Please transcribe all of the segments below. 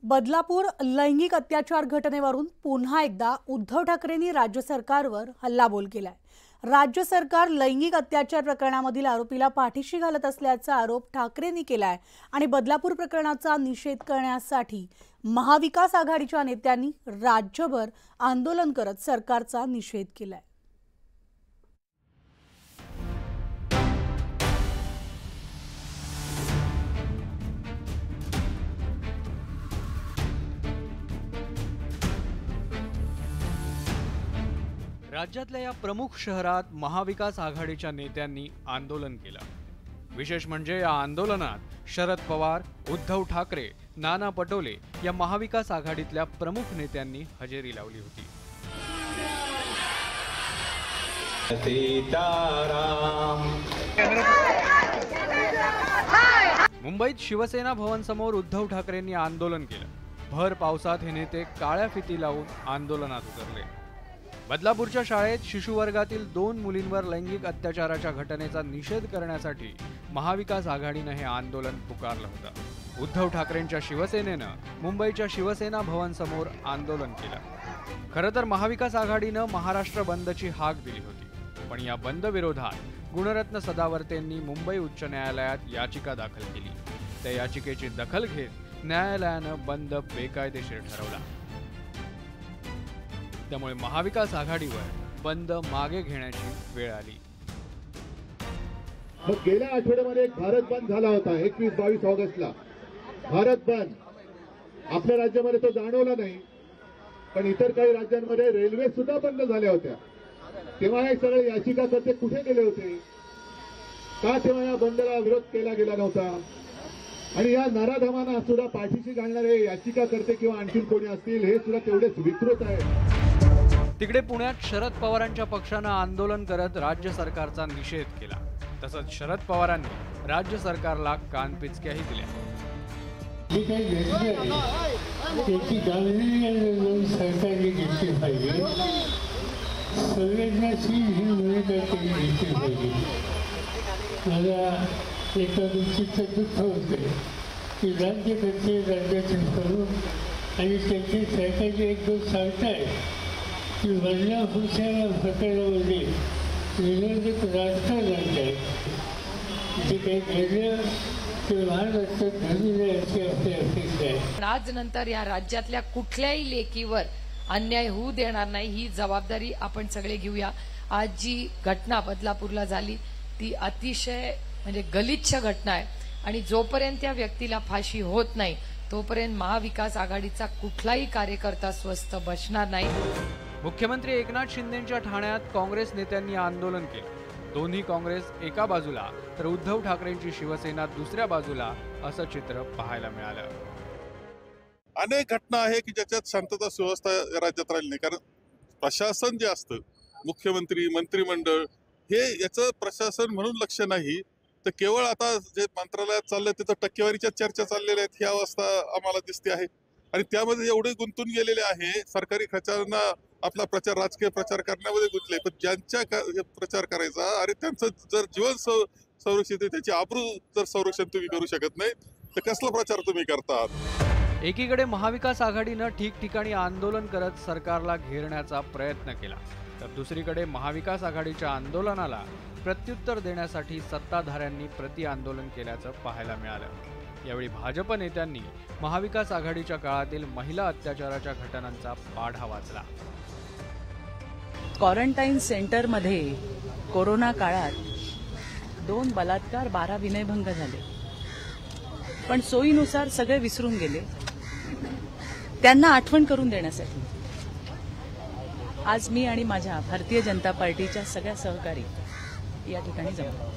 बदलापूर लैंगिक अत्याचार घटनेवरून पुन्हा एकदा उद्धव ठाकरेंनी राज्य सरकारवर हल्लाबोल केलाय। राज्य सरकार लैंगिक अत्याचार प्रकरणामधील आरोपीला पाठीशी घालत असल्याचा आरोप ठाकरेंनी केलाय आणि बदलापूर प्रकरणाचा निषेध करण्यासाठी महाविकास आघाडीच्या नेत्यांनी राज्यभर आंदोलन करत सरकारचा निषेध केलाय। राज्यातल्या या प्रमुख शहरात महाविकास आघाडीच्या नेत्यांनी आंदोलन केलं। विशेष म्हणजे या आंदोलनात शरद पवार, उद्धव ठाकरे, नाना पटोले या महाविकास आघाडीतल्या प्रमुख नेत्यांनी हजेरी लावली होती। मुंबईत शिवसेना भवन समोर उद्धव ठाकरेंनी आंदोलन केलं। भर पावसात हे नेते काळ्या फिती लावून आंदोलनात उतरले। बदलापूरच्या शाळेत शिशुवर्गातील 2 मुलींवर लैंगिक अत्याचाराच्या घटनेचा निषेध करण्यासाठी महाविकास आघाडीने हे आंदोलन पुकारलं होतं। उद्धव ठाकरेंच्या शिवसेनेनं मुंबईच्या शिवसेना भवन समोर आंदोलन केलं। खरं तर महाविकास आघाडीनं महाराष्ट्र बंदची हाक दिली होती, पण या बंद विरोधात गुणरत्न सदावर्तेंनी मुंबई उच्च न्यायालयात याचिका दाखल केली। त्या याचिकेची दखल घेत न्यायालयानं बंद बेकायदेशीर ठरवला। त्यामुळे महाविकास आघाडीवर बंद मागे घेण्याची वेळ आली। गेल्या आठवड्यामध्ये एक भारत बंद झाला होता 21-22 ऑगस्टला। भारत बंद आपल्या राज्यामध्ये तो जाणवला नाही, पण इतर काही राज्यांमध्ये रेल्वे सुद्धा बंद झाल्या होत्या। तेव्हा हे सगळे याचिकाकर्ते कुठे गेले होते? का तेव्हा या बंदला विरोध केला गेला नव्हता? आणि या नराधमांना सुद्धा पाठीशी घालणारे याचिकाकर्ते किंवा आणखी कोणी असतील हे सुद्धा तेवढेच विकृत आहे। तिकडे पुण्यात शरद पवारांच्या पक्षानं आंदोलन करत राज्य सरकारचा निषेध केला। तसंच शरद पवारांनी राज्य सरकारला कानपिचक्याही दिल्या। त्याची गांभीर्याने सरकारने घेतली पाहिजे, संवेदनशील ही भूमिका त्यांनी घेतली पाहिजे। मला एका गोष्टीचं दुःख होतं की राज्यकर्ते राज्यातील प्रमुख आणि त्यांचे सरकारचे एक दोन सांगतायत की बदलापूरच्या प्रकरणामध्ये विरोधक राजकारण आहेत, जे काही घडलं ते महाराष्ट्रात घडू नये अशी आपली अपेक्षा आहे। आज नंतर या राज्यातल्या कुठल्याही लेकीवर अन्याय होऊ देणार नाही, ही जबाबदारी आपण सगळे घेऊया। आज जी घटना बदलापूरला झाली ती अतिशय म्हणजे गलिच्छ घटना आहे आणि जोपर्यंत त्या व्यक्तीला फाशी होत नाही तोपर्यंत महाविकास आघाडीचा कुठलाही कार्यकर्ता स्वस्थ बसणार नाही। मुख्यमंत्री एकनाथ शिंदेंच्या ठाण्यात काँग्रेस नेत्यांनी आंदोलन केलं। दोन्ही काँग्रेस एका बाजूला तर उद्धव ठाकरेंची शिवसेना दुसऱ्या बाजूला असं चित्र पाहायला मिळालं। अनेक घटना आहे की ज्याच्यात शांतता सुव्यवस्था राज्यात राहिली नाही, कारण प्रशासन जे असतं, मुख्यमंत्री, मंत्रिमंडळ, हे याचं प्रशासन म्हणून लक्ष नाही तर केवळ आता जे मंत्रालयात चाललंय तिथं टक्केवारीच्या चर्चा चाललेल्या आहेत, ही अवस्था आम्हाला दिसते आहे। आणि त्यामध्ये एवढे गुंतून गेलेले आहे, सरकारी खर्चांना आपला प्रचार, राजकीय प्रचार करण्यामध्ये गुंतले, पण ज्यांच्या प्रचार करायचा आणि त्यांचं जर जीवन संरक्षित आहे, त्याची आबरू जर संरक्षण तुम्ही करू शकत नाही तर कसला प्रचार तुम्ही करतात? एकीकडे महाविकास आघाडीनं ठिकठिकाणी आंदोलन करत सरकारला घेरण्याचा प्रयत्न केला, तर दुसरीकडे महाविकास आघाडीच्या आंदोलनाला प्रत्युत्तर देण्यासाठी सत्ताधाऱ्यांनी प्रति आंदोलन केल्याचं पाहायला मिळालं। यावेळी भाजप नेत्यांनी महाविकास आघाडीच्या काळातील महिला अत्याचाराच्या घटनांचा पाढा वाचला। क्वारंटाईन सेंटरमध्ये कोरोना काळात 2 बलात्कार, 12 विनयभंग झाले, पण सोयीनुसार सगळे विसरून गेले। त्यांना आठवण करून देण्यासाठी आज मी आणि माझ्या भारतीय जनता पार्टीच्या सगळ्या सहकारी या ठिकाणी जमलो।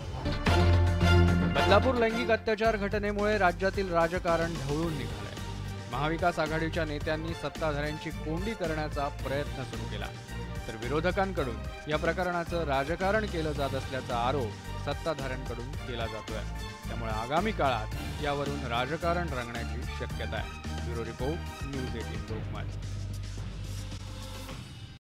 बदलापूर लैंगिक अत्याचार घटनेमुळे राज्यातील राजकारण ढवळून निघालंय। महाविकास आघाडीच्या नेत्यांनी सत्ताधाऱ्यांची कोंडी करण्याचा प्रयत्न सुरू केला, तर विरोधकांकडून या प्रकरणाचं राजकारण केलं जात असल्याचा आरोप सत्ताधाऱ्यांकडून केला जातोय। त्यामुळे आगामी काळात यावरून राजकारण रंगण्याची शक्यता आहे। Bureau report, news 18 Lokmat.